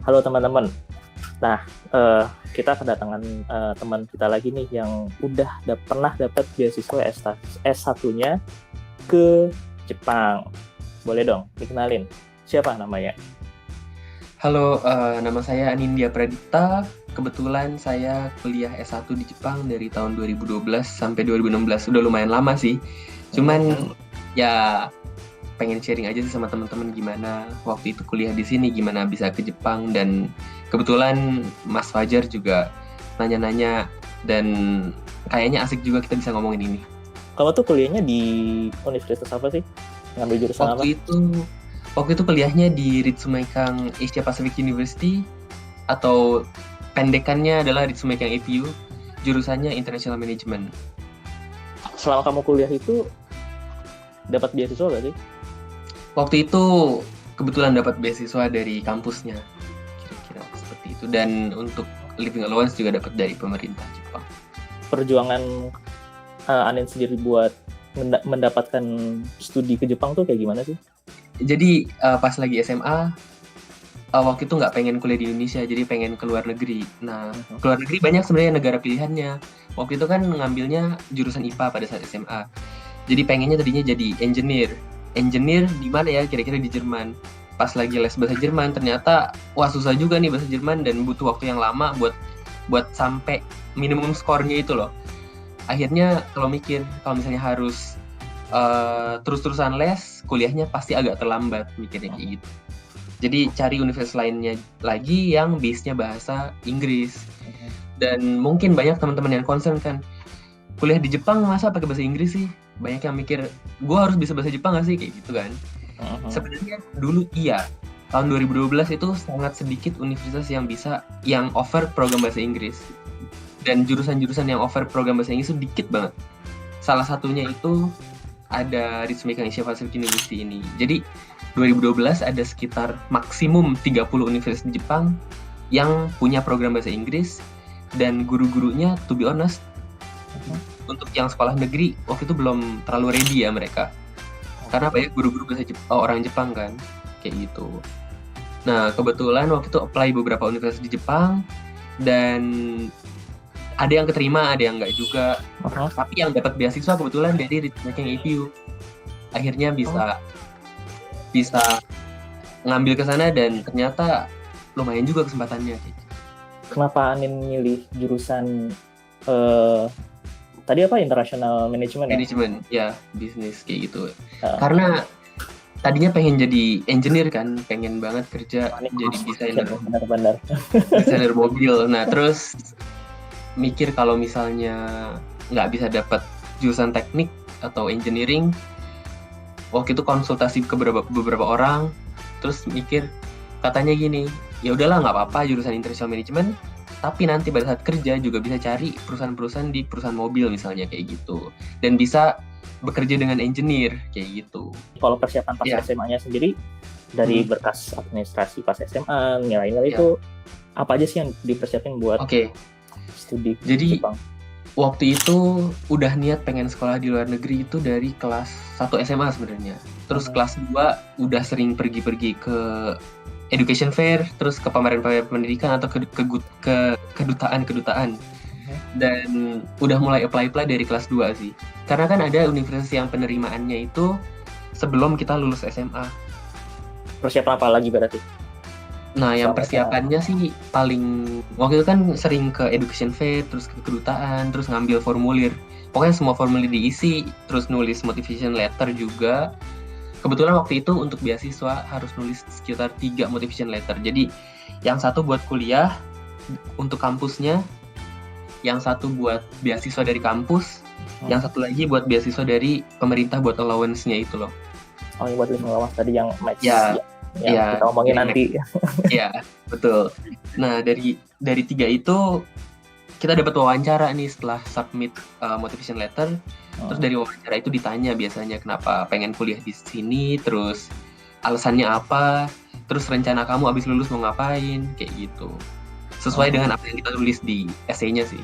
Halo teman-teman. Nah, kita kedatangan teman kita lagi nih yang pernah dapat beasiswa S1-nya ke Jepang. Boleh dong dikenalin, siapa namanya? Halo, nama saya Anindya Pradipta. Kebetulan saya kuliah S1 di Jepang dari tahun 2012 sampai 2016. Udah lumayan lama sih. Cuman ya pengen sharing aja sih sama teman-teman gimana waktu itu kuliah di sini, gimana bisa ke Jepang. Dan kebetulan Mas Fajar juga nanya-nanya dan kayaknya asik juga kita bisa ngomongin ini. Kamu tuh kuliahnya di universitas apa sih? Ngambil jurusan apa? Waktu itu kuliahnya di Ritsumeikan Asia Pacific University, atau pendekannya adalah Ritsumeikan APU, jurusannya International Management. Selama kamu kuliah itu dapat beasiswa gak sih? Waktu itu kebetulan dapat beasiswa dari kampusnya, kira-kira seperti itu. Dan untuk living allowance juga dapat dari pemerintah Jepang. Perjuangan Anin sendiri buat mendapatkan studi ke Jepang tuh kayak gimana sih? Jadi pas lagi SMA, waktu itu nggak pengen kuliah di Indonesia, jadi pengen ke luar negeri. Nah, ke luar negeri banyak sebenarnya negara pilihannya. Waktu itu kan ngambilnya jurusan IPA pada saat SMA. Jadi pengennya tadinya jadi engineer. Engineer di mana ya? Kira-kira di Jerman. Pas lagi les bahasa Jerman, ternyata wah susah juga nih bahasa Jerman dan butuh waktu yang lama buat sampai minimum skornya itu loh. Akhirnya kalau misalnya harus terus-terusan les, kuliahnya pasti agak terlambat mikirnya kayak gitu. Jadi cari universitas lainnya lagi yang base-nya bahasa Inggris. Dan mungkin banyak teman-teman yang concern kan, kuliah di Jepang masa pakai bahasa Inggris sih? Banyak yang mikir, gue harus bisa bahasa Jepang gak sih? Kayak gitu kan. Sebenarnya dulu iya. Tahun 2012 itu sangat sedikit universitas yang offer program bahasa Inggris. Dan jurusan-jurusan yang offer program bahasa Inggris itu dikit banget. Salah satunya itu ada Ritsumeikan Asia Pacific University ini. Jadi 2012 ada sekitar maksimum 30 universitas di Jepang yang punya program bahasa Inggris, dan guru-gurunya to be honest untuk yang sekolah negeri waktu itu belum terlalu ready ya mereka. Karena banyak guru-guru orang Jepang kan, kayak gitu. Nah, kebetulan waktu itu apply beberapa universitas di Jepang dan ada yang keterima, ada yang enggak juga. Tapi yang dapat beasiswa kebetulan dari Ritsumeikan APU. Akhirnya bisa ngambil ke sana dan ternyata lumayan juga kesempatannya. Kenapa Anin milih jurusan tadi apa, international management? Management ya, bisnis kayak gitu. Karena tadinya pengen jadi engineer kan, pengen banget kerja jadi desainer. Benar-benar. Desainer mobil. Nah, terus mikir kalau misalnya nggak bisa dapat jurusan teknik atau engineering, waktu itu konsultasi ke beberapa orang, terus mikir katanya gini, ya udahlah nggak apa-apa jurusan international management, tapi nanti pada saat kerja juga bisa cari perusahaan-perusahaan di perusahaan mobil misalnya kayak gitu, dan bisa bekerja dengan engineer kayak gitu. Kalau persiapan pas SMA-nya sendiri, dari berkas administrasi pas SMA, nilai-nilai itu apa aja sih yang dipersiapin buat studi jadi Jepang? Waktu itu udah niat pengen sekolah di luar negeri itu dari kelas 1 SMA sebenarnya. Terus kelas 2 udah sering pergi-pergi ke education fair, terus ke pameran-pameran pendidikan atau ke kedutaan-kedutaan. Dan udah mulai apply dari kelas 2 sih. Karena kan ada universitas yang penerimaannya itu sebelum kita lulus SMA. Persiapan apa lagi berarti? Nah, yang persiapannya sih paling waktu itu kan sering ke education fair, terus ke kedutaan, terus ngambil formulir. Pokoknya semua formulir diisi, terus nulis motivation letter juga. Kebetulan waktu itu untuk beasiswa harus nulis sekitar 3 motivation letter. Jadi yang satu buat kuliah untuk kampusnya, yang satu buat beasiswa dari kampus, yang satu lagi buat beasiswa dari pemerintah buat allowance-nya itu loh. Oh, yang buat living allowance tadi yang match. Ya, kita omongin nanti. Iya, betul. Nah, dari 3 itu kita dapat wawancara nih setelah submit motivation letter. Terus dari wawancara itu ditanya biasanya kenapa pengen kuliah di sini, terus alasannya apa, terus rencana kamu abis lulus mau ngapain, kayak gitu. Sesuai dengan apa yang kita tulis di essay-nya sih.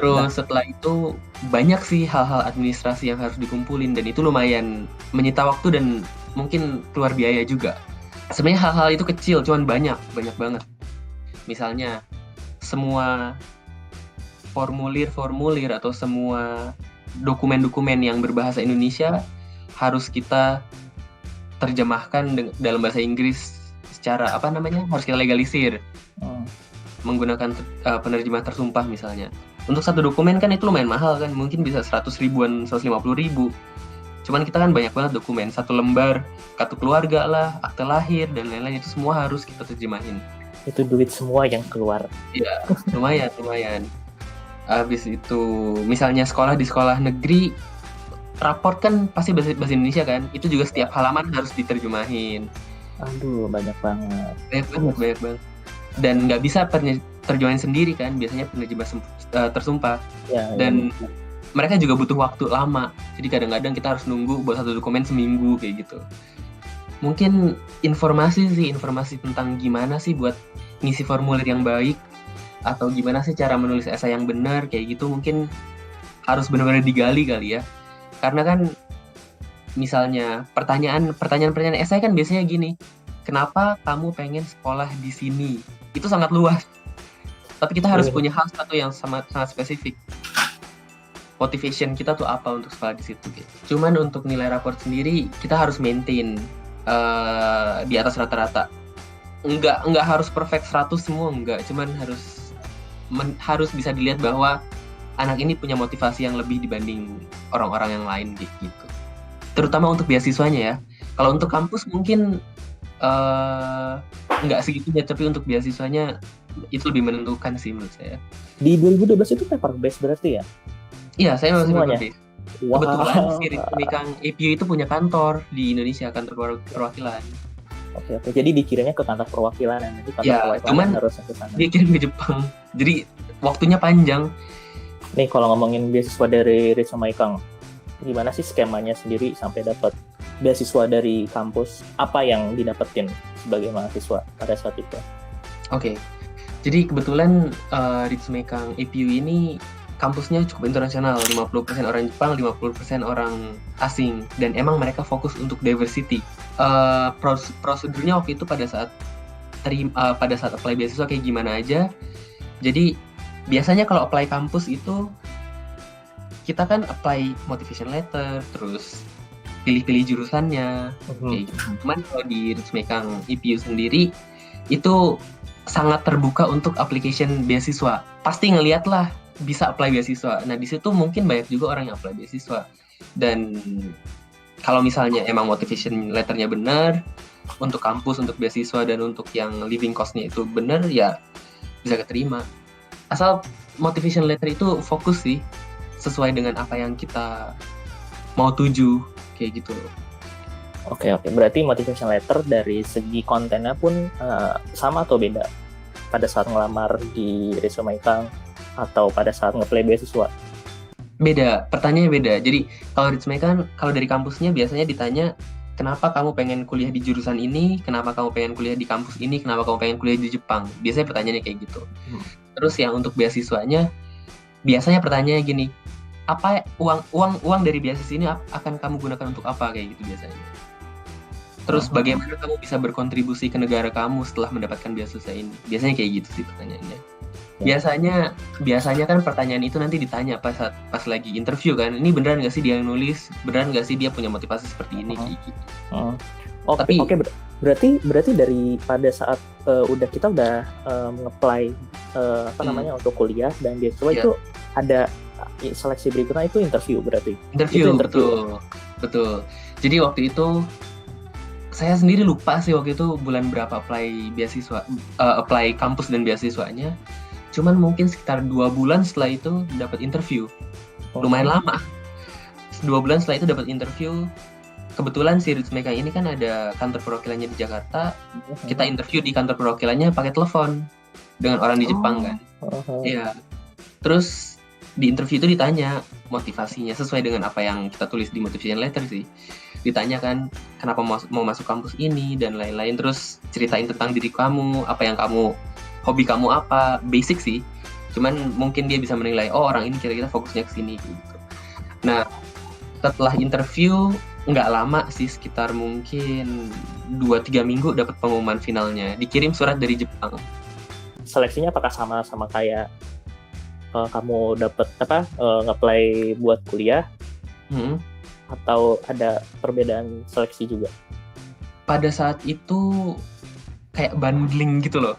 Terus setelah itu banyak sih hal-hal administrasi yang harus dikumpulin, dan itu lumayan menyita waktu dan mungkin keluar biaya juga. Sebenarnya hal-hal itu kecil, cuman banyak banget. Misalnya semua formulir-formulir atau semua dokumen-dokumen yang berbahasa Indonesia harus kita terjemahkan dalam bahasa Inggris secara harus kita legalisir menggunakan penerjemah tersumpah misalnya. Untuk satu dokumen kan itu lumayan mahal kan, mungkin bisa 100 ribuan, 150 ribu. Cuman kita kan banyak banget dokumen, satu lembar kartu keluarga lah, akte lahir dan lain-lain, itu semua harus kita terjemahin. Itu duit semua yang keluar. Iya, lumayan. Habis itu misalnya sekolah di sekolah negeri, raport kan pasti bahasa Indonesia kan, itu juga setiap halaman harus diterjemahin. Aduh, banyak banget. Banyak banget. Dan nggak bisa terjemahin sendiri kan, biasanya penerjemah tersumpah. Ya, dan mereka juga butuh waktu lama, jadi kadang-kadang kita harus nunggu buat satu dokumen seminggu kayak gitu. Mungkin informasi tentang gimana sih buat ngisi formulir yang baik, atau gimana sih cara menulis esai yang benar kayak gitu, mungkin harus benar-benar digali kali ya. Karena kan misalnya pertanyaan esai kan biasanya gini, kenapa kamu pengen sekolah di sini? Itu sangat luas. Tapi kita harus punya hal satu yang sangat spesifik. Motivation kita tuh apa untuk sekolah di situ gitu. Cuman untuk nilai raport sendiri kita harus maintain di atas rata-rata. Enggak harus perfect 100 semua, enggak. Cuman harus bisa dilihat bahwa anak ini punya motivasi yang lebih dibanding orang-orang yang lain gitu. Terutama untuk beasiswanya ya. Kalau untuk kampus mungkin enggak segitunya, tapi untuk beasiswanya itu lebih menentukan sih menurut saya. Di 2012 itu paper based berarti ya? Iya, saya masih semuanya. Wow. Kebetulan si Ritmikang APU itu punya kantor di Indonesia, kantor perwakilan. Oke. Jadi dikirimnya ke kantor perwakilan, nanti kantor perwakilan harus ke sana. Dia kirim ke Jepang. Jadi waktunya panjang. Nih kalau ngomongin beasiswa dari Ritsumaikang, gimana sih skemanya sendiri sampai dapat beasiswa dari kampus? Apa yang didapetin sebagai mahasiswa pada saat itu? Oke. Jadi kebetulan Ritsumaikang APU ini kampusnya cukup internasional, 50% orang Jepang, 50% orang asing, dan emang mereka fokus untuk diversity. Prosedurnya waktu itu pada saat apply beasiswa kayak gimana aja. Jadi biasanya kalau apply kampus itu kita kan apply motivation letter, terus pilih-pilih jurusannya, kayak gitu. Cuman kalau di Ritsumaikang APU sendiri itu sangat terbuka untuk application beasiswa. Pasti ngeliat lah bisa apply beasiswa. Nah di situ mungkin banyak juga orang yang apply beasiswa. Dan kalau misalnya emang motivation letternya benar untuk kampus, untuk beasiswa, dan untuk yang living cost-nya itu benar, ya bisa keterima. Asal motivation letter itu fokus sih, sesuai dengan apa yang kita mau tuju, kayak gitu. Oke. Berarti motivation letter dari segi kontennya pun sama atau beda pada saat ngelamar di Ritsumaikang atau pada saat nge-apply beasiswa? Beda, pertanyaannya beda. Jadi kalau Ritsumaikang, kalau dari kampusnya biasanya ditanya, kenapa kamu pengen kuliah di jurusan ini, kenapa kamu pengen kuliah di kampus ini, kenapa kamu pengen kuliah di Jepang. Biasanya pertanyaannya kayak gitu. Terus yang untuk beasiswanya, biasanya pertanyaannya gini, apa uang dari beasiswa ini akan kamu gunakan untuk apa, kayak gitu biasanya. Terus bagaimana kamu bisa berkontribusi ke negara kamu setelah mendapatkan beasiswa ini? Biasanya kayak gitu sih pertanyaannya. Biasanya kan pertanyaan itu nanti ditanya pas lagi interview kan, ini beneran nggak sih dia yang nulis, beneran nggak sih dia punya motivasi seperti ini kayak gitu. Oke. Berarti dari pada saat kita udah nge-apply untuk kuliah dan beasiswa itu ada seleksi berikutnya, itu interview berarti. Interview. Betul. Jadi waktu itu saya sendiri lupa sih waktu itu bulan berapa apply beasiswa, apply kampus dan beasiswanya. Cuman mungkin sekitar 2 bulan setelah itu dapat interview. Lumayan lama. 2 bulan setelah itu dapat interview. Kebetulan si Ritsumaikang ini kan ada kantor perwakilannya di Jakarta. Kita interview di kantor perwakilannya pakai telepon dengan orang di Jepang kan. Iya. Terus di interview itu ditanya motivasinya sesuai dengan apa yang kita tulis di motivation letter sih. Ditanya kan kenapa mau masuk kampus ini dan lain-lain. Terus ceritain tentang diri kamu, apa yang hobi kamu apa, basic sih. Cuman mungkin dia bisa menilai, oh orang ini kira-kira fokusnya ke sini gitu. Nah, setelah interview nggak lama sih, sekitar mungkin 2-3 minggu dapat pengumuman finalnya. Dikirim surat dari Jepang. seleksinya apakah sama kayak kamu dapat nge-apply buat kuliah atau ada perbedaan seleksi juga? Pada saat itu kayak bundling gitu loh.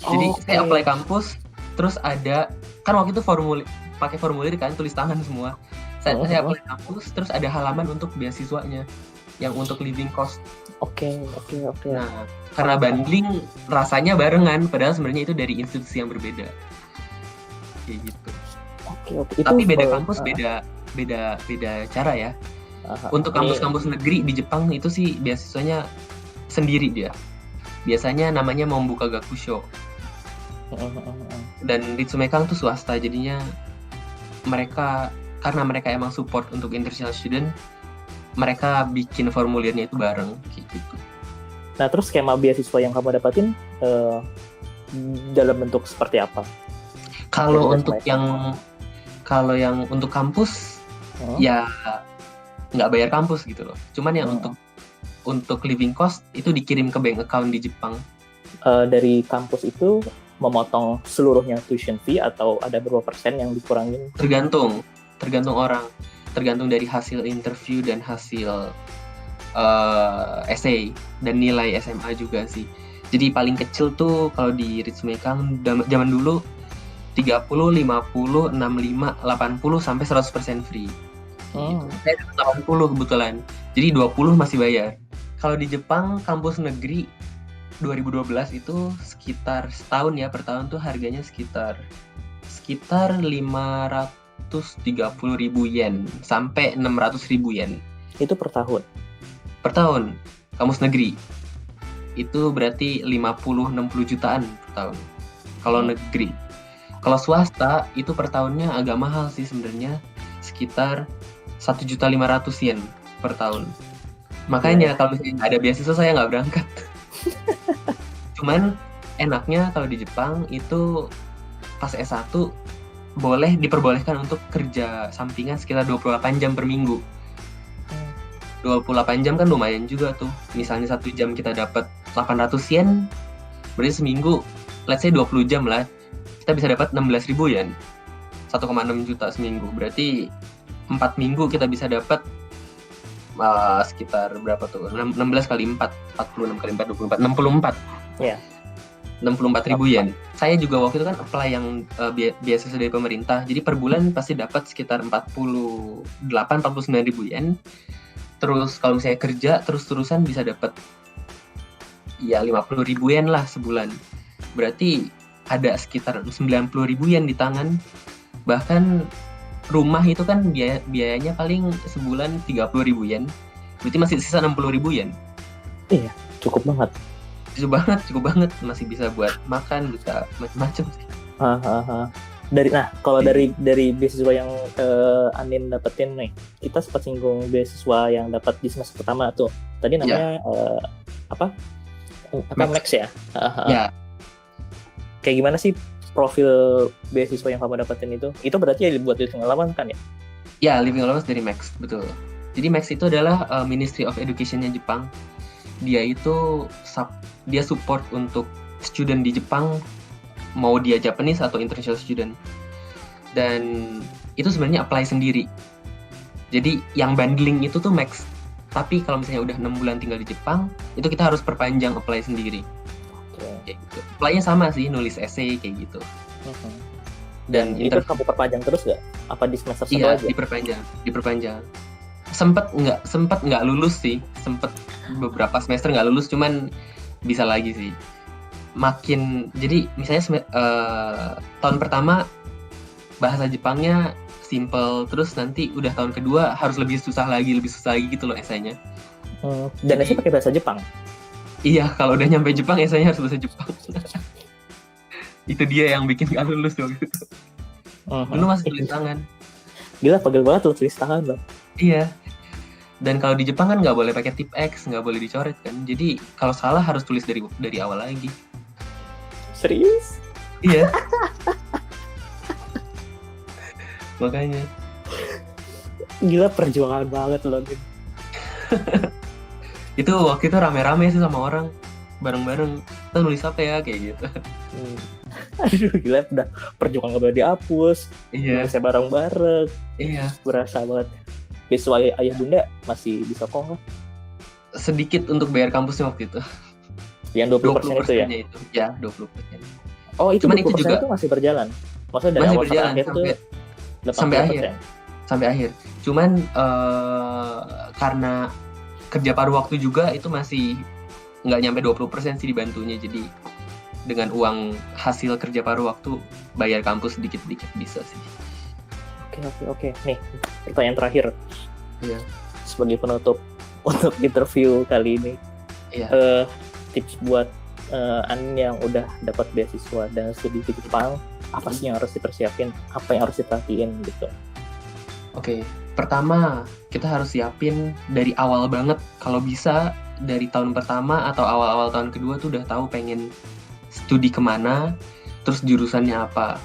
Jadi saya apply kampus, terus ada kan waktu itu pakai formulir kan, tulis tangan semua. Saya apply kampus, terus ada halaman untuk beasiswanya yang untuk living cost. Oke. Nah, karena bundling rasanya barengan, padahal sebenarnya itu dari institusi yang berbeda. Kayak gitu. Oke. Tapi beda kampus, beda cara ya. Untuk kampus-kampus negeri di Jepang itu sih beasiswanya sendiri dia. Biasanya namanya Mombuka Gakusho. Dan Ritsumeikan tuh swasta, jadinya karena mereka emang support untuk international student, mereka bikin formulirnya itu bareng kayak gitu. Nah, terus skema beasiswa yang kamu dapatin dalam bentuk seperti apa? Kalau yang untuk kampus ya nggak bayar kampus gitu loh. Cuman yang untuk living cost itu dikirim ke bank account di Jepang. Dari kampus itu memotong seluruhnya tuition fee atau ada berapa persen yang dikurangin? Tergantung orang, tergantung dari hasil interview dan hasil essay dan nilai SMA juga sih. Jadi paling kecil tuh kalau di Ritsumeikan zaman dulu 30, 50, 65, 80 sampai 100% free. Gitu. Saya dapat 80 kebetulan. Jadi 20 masih bayar. Kalau di Jepang kampus negeri 2012 itu sekitar setahun ya, per tahun tuh harganya sekitar 530.000 yen sampai 600.000 yen. Itu per tahun? Per tahun. Kampus negeri. Itu berarti 50-60 jutaan per tahun. Kalau negeri. Kalau swasta itu per tahunnya agak mahal sih sebenarnya, sekitar 1.500.000 yen per tahun. Makanya kalau misalnya ada beasiswa saya nggak berangkat. Cuman enaknya kalau di Jepang itu pas S1 diperbolehkan untuk kerja sampingan sekitar 28 jam per minggu. 28 jam kan lumayan juga tuh. Misalnya 1 jam kita dapat 800 yen, berarti seminggu, let's say 20 jam lah, kita bisa dapat 16.000 yen. 1,6 juta seminggu. Berarti 4 minggu kita bisa dapat sekitar berapa tuh? 16 kali 4, 46 kali 4, 24, 64. Iya. 64.000 yen. Saya juga waktu itu kan apply yang beasiswa dari pemerintah. Jadi per bulan pasti dapat sekitar 49.000 yen. Terus kalau misalnya kerja terus-terusan bisa dapat ya 50.000 yen lah sebulan. Berarti ada sekitar 90.000 yen di tangan. Bahkan rumah itu kan biayanya paling sebulan 30.000 yen. Berarti masih sisa 60.000 yen. Iya, cukup banget. Cukup banget, masih bisa buat makan, bisa macam-macam. Kalau dari beasiswa yang Anin dapetin nih, kita sempat singgung beasiswa yang dapat di semester pertama tuh. Tadi namanya Max ya? Ya. Kayak gimana sih profil beasiswa yang kamu dapetin itu? Itu berarti buat living allowance kan ya? Ya, living allowance dari Max, betul. Jadi Max itu adalah Ministry of Education-nya Jepang. Dia itu dia support untuk student di Jepang, mau dia Japanese atau international student. Dan itu sebenarnya apply sendiri. Jadi yang bundling itu tuh Max. Tapi kalau misalnya udah 6 bulan tinggal di Jepang, itu kita harus perpanjang apply sendiri. Kayak gitu. Apply-nya sama sih, nulis essay kayak gitu. Dan itu kamu perpanjang terus nggak? Apa di semester 1 aja? Iya, diperpanjang. Sempet nggak lulus sih, sempet beberapa semester nggak lulus, cuman bisa lagi sih. Jadi misalnya tahun pertama bahasa Jepangnya simple, terus nanti udah tahun kedua harus lebih susah lagi gitu loh esainya. Dan esai pakai bahasa Jepang? Iya, kalau udah nyampe Jepang esainya harus bahasa Jepang. Itu dia yang bikin gak lulus waktu itu. Dulu masih tulis tangan. Gila, pegel banget lo tulis tangan loh. Iya. Dan kalau di Jepang kan nggak boleh pakai tip X, nggak boleh dicoret kan. Jadi kalau salah harus tulis dari awal lagi. Serius? Iya. Makanya. Gila, perjuangan banget loh. Itu waktu itu rame-rame sih sama orang. bareng-bareng, kita nulis apa ya kayak gitu. Aduh gila, udah perjuangan gak boleh dihapus, Iya, nulisnya bareng-bareng, iya. berasa banget. Beasiswa ayah bunda masih bisa kok nggak? Sedikit untuk bayar kampusnya waktu itu. Yang 20% itu ya? 20%-nya itu. Ya, 20%. Oh itu Cuman 20% itu juga itu masih berjalan? Maksudnya dari masih awal berjalan sampai akhir tuh sampai akhir. 80%? Sampai akhir. Cuman karena kerja paruh waktu juga itu masih nggak nyampe 20% sih dibantunya. Jadi dengan uang hasil kerja paruh waktu bayar kampus sedikit-sedikit bisa sih. Oke. Nih, pertanyaan terakhir. Iya. Sebagai penutup untuk interview kali ini. Iya. Tips buat Anin yang udah dapat beasiswa dan studi di Jepang, apa sih yang harus dipersiapin? Apa yang harus diperhatiin gitu? Oke. Pertama, kita harus siapin dari awal banget. Kalau bisa dari tahun pertama atau awal-awal tahun kedua tuh udah tahu pengen studi kemana, terus jurusannya apa.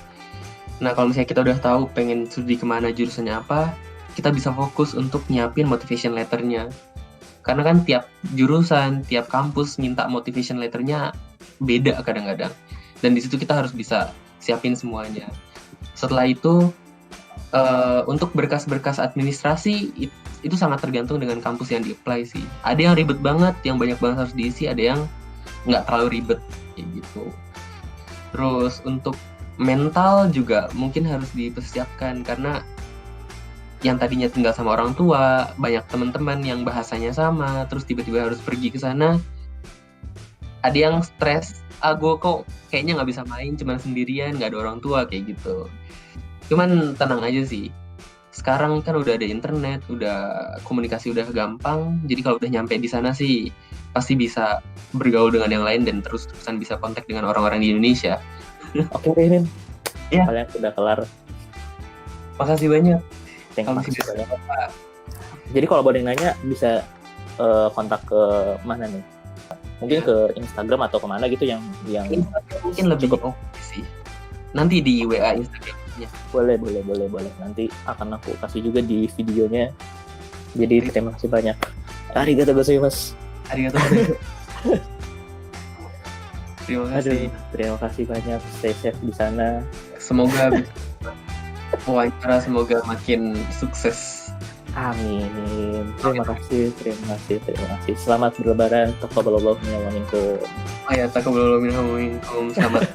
Nah, kalau misalnya kita udah tahu pengen studi kemana, jurusannya apa, kita bisa fokus untuk nyiapin motivation letternya. Karena kan tiap jurusan, tiap kampus minta motivation letternya beda kadang-kadang. Dan di situ kita harus bisa siapin semuanya. Setelah itu, untuk berkas-berkas administrasi, itu sangat tergantung dengan kampus yang di-apply sih. Ada yang ribet banget, yang banyak banget harus diisi, ada yang nggak terlalu ribet, kayak gitu. Terus untuk mental juga mungkin harus dipersiapkan, karena yang tadinya tinggal sama orang tua, banyak teman-teman yang bahasanya sama, terus tiba-tiba harus pergi ke sana. Ada yang stres, gue kok kayaknya nggak bisa main, cuman sendirian, nggak ada orang tua, kayak gitu. Cuman tenang aja sih. Sekarang kan udah ada internet, udah komunikasi udah gampang, jadi kalau udah nyampe di sana sih pasti bisa bergaul dengan yang lain dan terus-terusan bisa kontak dengan orang-orang di Indonesia. Oke, Rin. Ya. Kalian sudah kelar. Makasih banyak. Makasih banyak. Jadi kalau boleh nanya bisa kontak ke mana nih? Mungkin ke Instagram atau kemana gitu yang Instagram mungkin lebih oke sih. Nanti di WA Instagramnya. Boleh. Nanti akan aku kasih juga di videonya. Jadi terima kasih banyak. Arigatou gozaimasu. Terima kasih banyak. Stay safe di sana. Semoga wawancara semoga makin sukses. Amin. Terima kasih. Selamat berlebaran. Taqabbalallahu minna wa minkum. Taqabbalallahu minna wa minkum. Selamat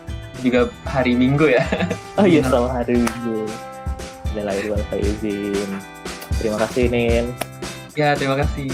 juga hari Minggu ya. Oh iya, selamat hari Minggu. Innalillahi wa inna ilaihi raji'un. Terima kasih, Nin. Ya, terima kasih.